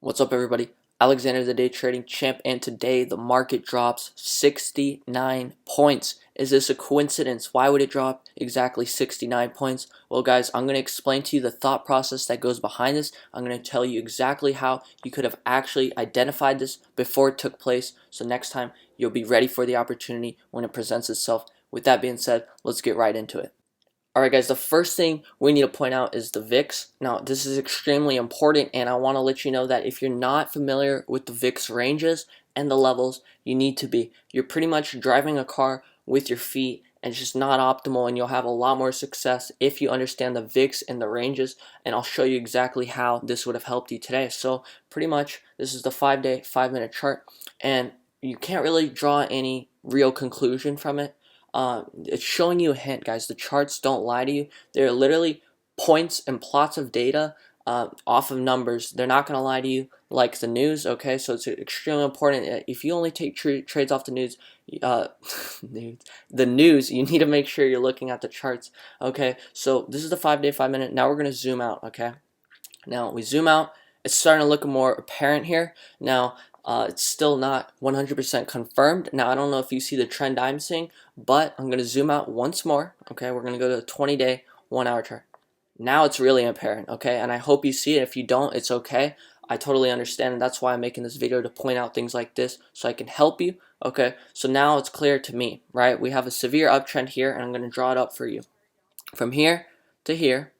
What's up, everybody? Alexander, the day trading champ, and today the market drops 69 points. Is this a coincidence? Why would it drop exactly 69 points? Well, guys, I'm going to explain to you the thought process that goes behind this. I'm going to tell you exactly how you could have actually identified this before it took place, so next time you'll be ready for the opportunity when it presents itself. With that being said, let's get right into it. Alright, guys, the first thing we need to point out is the VIX. Now, this is extremely important, and I want to let you know that if you're not familiar with the VIX ranges and the levels, you need to be. You're pretty much driving a car with your feet, and it's just not optimal, and you'll have a lot more success if you understand the VIX and the ranges, and I'll show you exactly how this would have helped you today. So, pretty much, this is the 5-day, 5-minute chart, and you can't really draw any real conclusion from it. It's showing you a hint, guys. The charts don't lie to you. They're literally points and plots of data off of numbers. They're not going to lie to you like the news, okay? So it's extremely important. If you only take trades off the news, uh, the news, you need to make sure you're looking at the charts, okay? So this is the 5-day, 5-minute. Now we're going to zoom out, okay? Now we zoom out. It's starting to look more apparent here. Now, it's still not 100% confirmed. Now, I don't know if you see the trend I'm seeing, but I'm going to zoom out once more. Okay, we're going to go to the 20-day, 1-hour chart. Now it's really apparent, okay? And I hope you see it. If you don't, it's okay. I totally understand, and that's why I'm making this video, to point out things like this so I can help you, okay? So now it's clear to me, right? We have a severe uptrend here, and I'm going to draw it up for you. From here to here,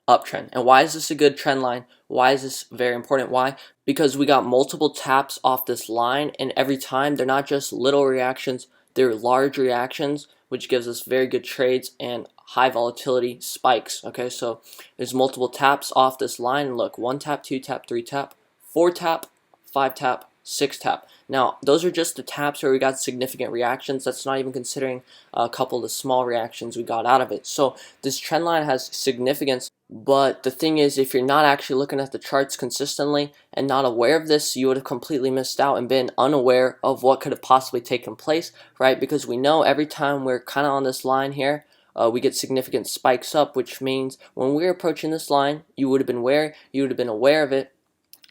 uptrend. And why is this a good trend line? Why is this very important? Why? Because we got multiple taps off this line, and every time they're not just little reactions, they're large reactions, which gives us very good trades and high volatility spikes. Okay, so there's multiple taps off this line, and look, 1 tap, 2 tap, 3 tap, 4 tap, 5 tap, 6 tap. Now, those are just the taps where we got significant reactions. That's not even considering a couple of the small reactions we got out of it. So this trend line has significance. But the thing is, if you're not actually looking at the charts consistently and not aware of this, you would have completely missed out and been unaware of what could have possibly taken place, right? Because we know every time we're kind of on this line here, we get significant spikes up, which means when we're approaching this line, you would have been aware of it,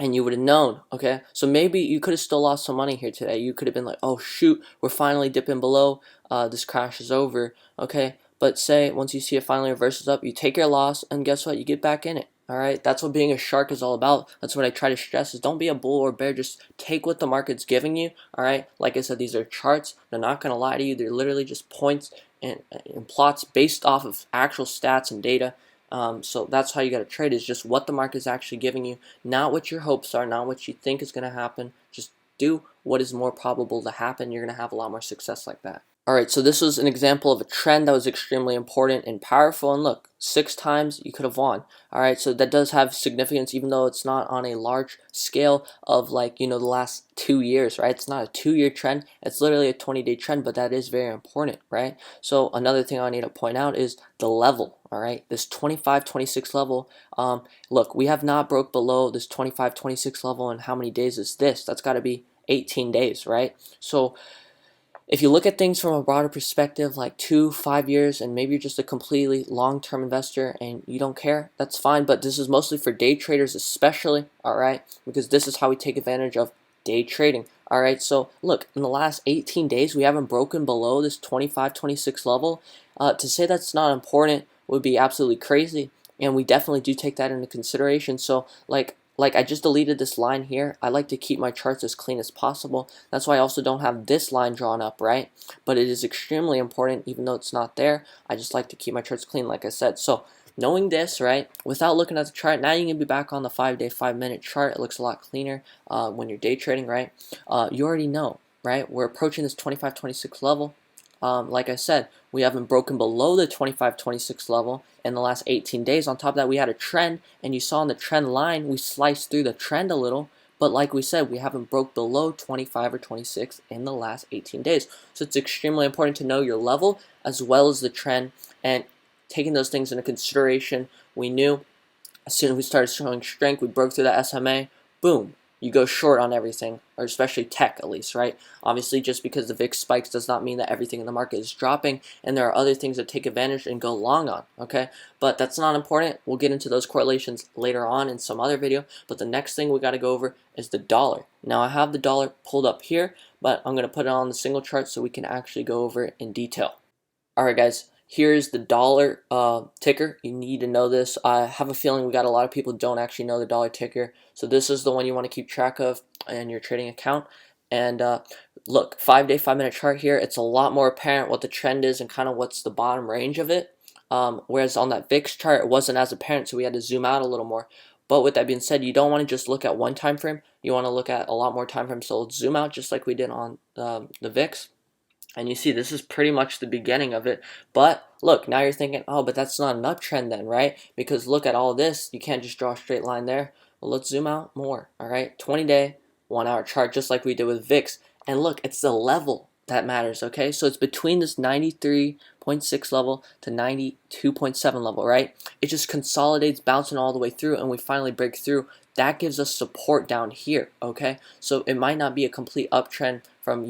and you would have known, okay? So maybe you could have still lost some money here today. You could have been like, oh shoot, we're finally dipping below, this crash is over, okay? But say, once you see it finally reverses up, you take your loss, and guess what? You get back in it, alright? That's what being a shark is all about. That's what I try to stress, is don't be a bull or bear, just take what the market's giving you, alright? Like I said, these are charts. They're not going to lie to you. They're literally just points and plots based off of actual stats and data. So that's how you got to trade, is just what the market is actually giving you, not what your hopes are, not what you think is going to happen. Just do what is more probable to happen. You're going to have a lot more success like that. Alright, so this was an example of a trend that was extremely important and powerful, and look, 6 times you could have won. Alright, so that does have significance, even though it's not on a large scale of, like, the last 2 years, right? It's not a 2-year trend, it's literally a 20-day trend, but that is very important, right? So another thing I need to point out is the level, alright? This 25-26 level, look, we have not broke below this 25-26 level in how many days is this? That's got to be 18 days, right? So if you look at things from a broader perspective, like 2-5 years, and maybe you're just a completely long-term investor and you don't care, that's fine. But this is mostly for day traders especially, alright? Because this is how we take advantage of day trading. Alright, so look, in the last 18 days, we haven't broken below this 25-26 level. To say that's not important would be absolutely crazy, and we definitely do take that into consideration. So like I just deleted this line here. I like to keep my charts as clean as possible. That's why I also don't have this line drawn up, right? But it is extremely important, even though it's not there. I just like to keep my charts clean, like I said. So knowing this, right, without looking at the chart, now you can be back on the 5-day, 5-minute chart. It looks a lot cleaner when you're day trading, right? You already know, right? We're approaching this 25-26 level. Like I said, we haven't broken below the 25-26 level in the last 18 days. On top of that, we had a trend, and you saw on the trend line, we sliced through the trend a little, but like we said, we haven't broke below 25 or 26 in the last 18 days. So it's extremely important to know your level as well as the trend, and taking those things into consideration, we knew as soon as we started showing strength, we broke through that SMA, boom, you go short on everything, or especially tech at least, right? Obviously, just because the VIX spikes does not mean that everything in the market is dropping, and there are other things that take advantage and go long on, okay? But that's not important. We'll get into those correlations later on in some other video, but the next thing we got to go over is the dollar. Now, I have the dollar pulled up here, but I'm going to put it on the single chart so we can actually go over it in detail. Alright guys, here's the dollar ticker. You need to know this. I have a feeling we got a lot of people who don't actually know the dollar ticker. So this is the one you want to keep track of in your trading account. And look, 5-day, 5-minute chart here. It's a lot more apparent what the trend is and kind of what's the bottom range of it. Whereas on that VIX chart, it wasn't as apparent, so we had to zoom out a little more. But with that being said, you don't want to just look at one time frame. You want to look at a lot more time frames. So let's zoom out just like we did on the VIX. And you see, this is pretty much the beginning of it. But look, now you're thinking, oh, but that's not an uptrend then, right? Because look at all this. You can't just draw a straight line there. Well, let's zoom out more, all right? 20-day, 1-hour chart, just like we did with VIX. And look, it's the level that matters, okay? So it's between this 93.6 level to 92.7 level, right? It just consolidates, bouncing all the way through, and we finally break through. That gives us support down here, okay? So it might not be a complete uptrend from,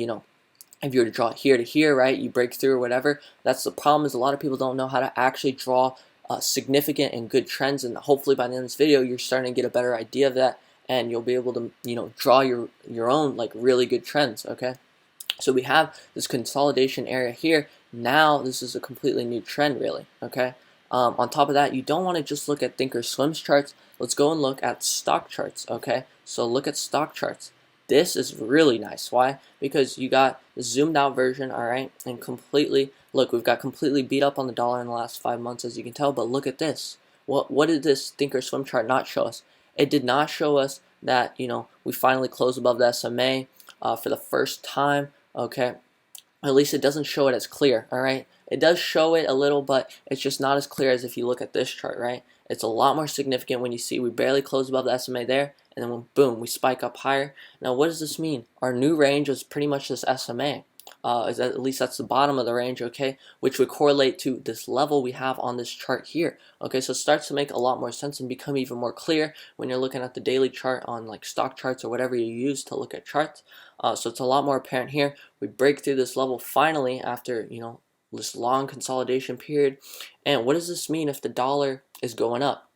if you were to draw here to here, right, you break through or whatever. That's the problem, is a lot of people don't know how to actually draw significant and good trends, and hopefully by the end of this video you're starting to get a better idea of that, and you'll be able to draw your own like really good trends, okay? So we have this consolidation area here. Now this is a completely new trend, really, okay? On top of that, you don't want to just look at Thinkorswim's charts. Let's go and look at stock charts, okay? So look at stock charts. This is really nice. Why? Because you got the zoomed out version, all right, and completely, look, we've got completely beat up on the dollar in the last 5 months, as you can tell, but look at this. What did this Thinkorswim chart not show us? It did not show us that, we finally closed above the SMA for the first time, okay? At least it doesn't show it as clear, all right? It does show it a little, but it's just not as clear as if you look at this chart, right? It's a lot more significant when you see we barely closed above the SMA there, and then when, boom, we spike up higher. Now, what does this mean? Our new range is pretty much this SMA. At least that's the bottom of the range, okay, which would correlate to this level we have on this chart here. Okay, so it starts to make a lot more sense and become even more clear when you're looking at the daily chart on like stock charts or whatever you use to look at charts. So it's a lot more apparent here. We break through this level finally after, this long consolidation period. And what does this mean if the dollar is going up?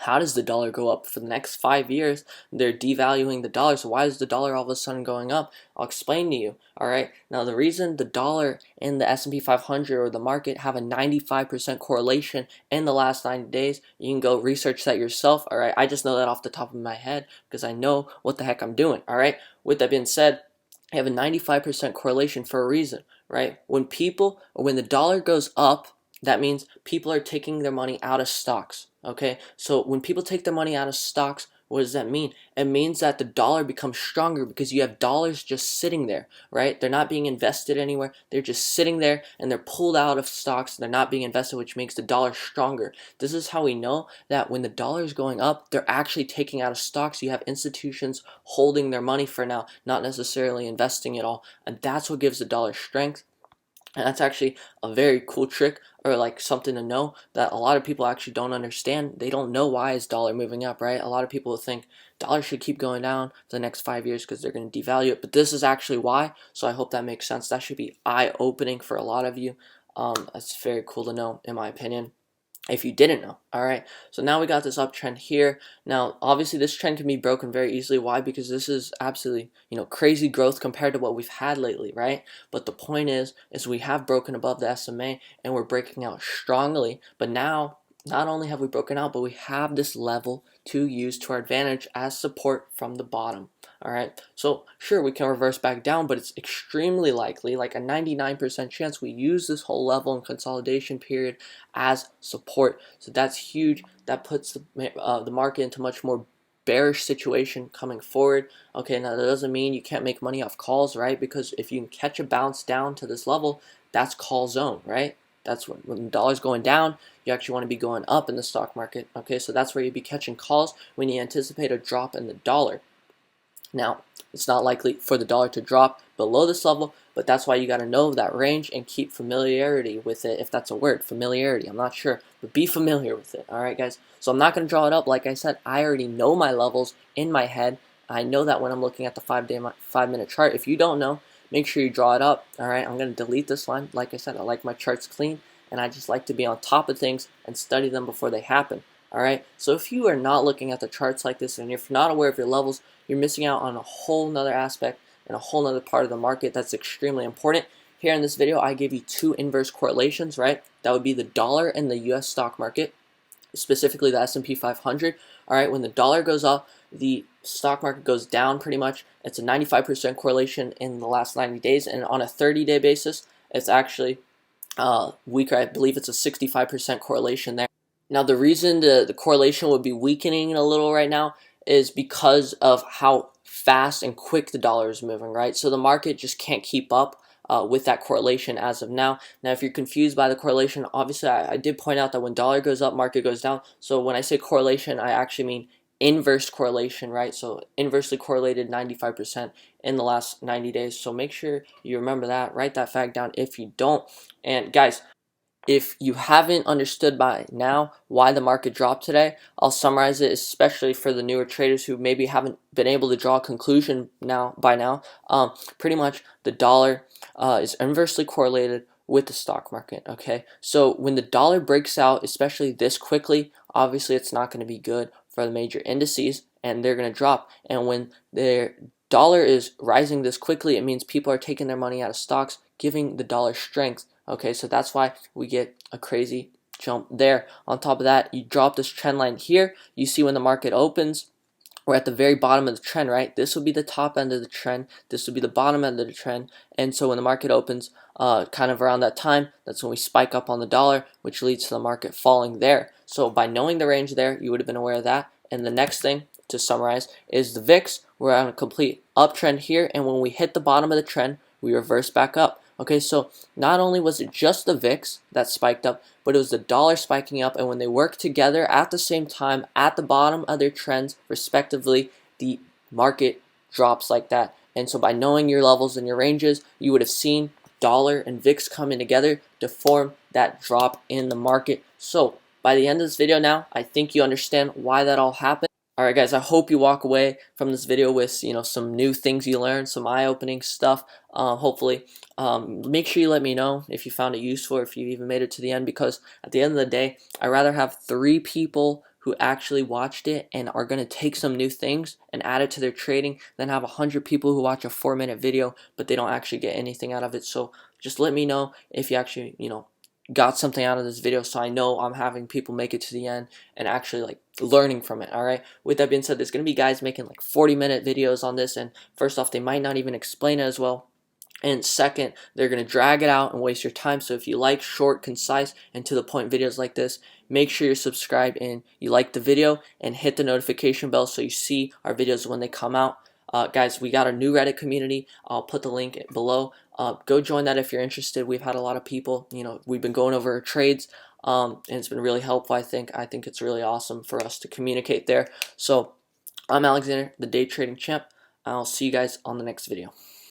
How does the dollar go up? For the next 5 years, they're devaluing the dollar. So why is the dollar all of a sudden going up? I'll explain to you. All right. Now, the reason the dollar and the S&P 500 or the market have a 95% correlation in the last 90 days, you can go research that yourself. All right. I just know that off the top of my head because I know what the heck I'm doing. All right. With that being said, I have a 95% correlation for a reason, right? When the dollar goes up, that means people are taking their money out of stocks, okay? So when people take their money out of stocks, what does that mean? It means that the dollar becomes stronger because you have dollars just sitting there, right? They're not being invested anywhere. They're just sitting there and they're pulled out of stocks. They're not being invested, which makes the dollar stronger. This is how we know that when the dollar is going up, they're actually taking out of stocks. You have institutions holding their money for now, not necessarily investing it all. And that's what gives the dollar strength. And that's actually a very cool trick, or like something to know that a lot of people actually don't understand. They don't know why is dollar moving up, right? A lot of people think dollar should keep going down for the next 5 years because they're going to devalue it. But this is actually why. So I hope that makes sense. That should be eye-opening for a lot of you. That's very cool to know, in my opinion, if you didn't know. All right, so now we got this uptrend here. Now obviously this trend can be broken very easily. Why? Because this is absolutely crazy growth compared to what we've had lately, right? But the point is we have broken above the SMA and we're breaking out strongly. But now not only have we broken out, but we have this level to use to our advantage as support from the bottom. All right, so sure, we can reverse back down, but it's extremely likely, like a 99% chance, we use this whole level and consolidation period as support. So that's huge. That puts the market into much more bearish situation coming forward. Okay, now that doesn't mean you can't make money off calls, right? Because if you can catch a bounce down to this level, that's call zone, right? That's when the dollar's going down, you actually want to be going up in the stock market. Okay, so that's where you'd be catching calls when you anticipate a drop in the dollar. Now, it's not likely for the dollar to drop below this level, but that's why you got to know that range and keep familiarity with it, if that's a word, familiarity. I'm not sure, but be familiar with it, all right, guys? So I'm not going to draw it up. Like I said, I already know my levels in my head. I know that when I'm looking at the 5-minute chart. If you don't know, make sure you draw it up. All right, I'm going to delete this line. Like I said, I like my charts clean, and I just like to be on top of things and study them before they happen. All right, so if you are not looking at the charts like this, and if you're not aware of your levels, you're missing out on a whole nother aspect and a whole nother part of the market that's extremely important. Here in this video, I gave you two inverse correlations, right? That would be the dollar and the US stock market, specifically the S&P 500. All right, when the dollar goes up, the stock market goes down pretty much. It's a 95% correlation in the last 90 days, and on a 30-day basis, it's actually weaker. I believe it's a 65% correlation there. Now, the reason the correlation would be weakening a little right now is because of how fast and quick the dollar is moving, right? So the market just can't keep up with that correlation as of now. Now, if you're confused by the correlation, obviously I did point out that when dollar goes up, market goes down. So when I say correlation, I actually mean inverse correlation, right? So inversely correlated 95% in the last 90 days. So make sure you remember that. Write that fact down if you don't. And guys, if you haven't understood by now why the market dropped today, I'll summarize it, especially for the newer traders who maybe haven't been able to draw a conclusion by now. Pretty much the dollar is inversely correlated with the stock market, okay? So when the dollar breaks out, especially this quickly, obviously it's not going to be good for the major indices, and they're going to drop. And when their dollar is rising this quickly, it means people are taking their money out of stocks, giving the dollar strength. Okay, so that's why we get a crazy jump there. On top of that, you drop this trend line here. You see when the market opens, we're at the very bottom of the trend, right? This will be the top end of the trend. This will be the bottom end of the trend. And so when the market opens, kind of around that time, that's when we spike up on the dollar, which leads to the market falling there. So by knowing the range there, you would have been aware of that. And the next thing to summarize is the VIX. We're on a complete uptrend here, and when we hit the bottom of the trend, we reverse back up. Okay, so not only was it just the VIX that spiked up, but it was the dollar spiking up, and when they work together at the same time at the bottom of their trends, respectively, the market drops like that. And so by knowing your levels and your ranges, you would have seen dollar and VIX coming together to form that drop in the market. So by the end of this video now, I think you understand why that all happened. Alright guys, I hope you walk away from this video with some new things you learned, some eye-opening stuff, hopefully. Make sure you let me know if you found it useful or if you even made it to the end, because at the end of the day, I'd rather have 3 people who actually watched it and are going to take some new things and add it to their trading than have 100 people who watch a 4-minute video but they don't actually get anything out of it. So just let me know if you actually, got something out of this video, so I know I'm having people make it to the end and actually learning from it. All right, with that being said, there's gonna be guys making 40-minute videos on this, and first off, they might not even explain it as well, and second, they're gonna drag it out and waste your time. So if you like short, concise, and to the point videos like this, make sure you're subscribed and you like the video and hit the notification bell so you see our videos when they come out. Guys, we got a new Reddit community. I'll put the link below. Go join that if you're interested. We've had a lot of people. We've been going over trades, and it's been really helpful. I think it's really awesome for us to communicate there. So I'm Alexander, the Day Trading Champ. I'll see you guys on the next video.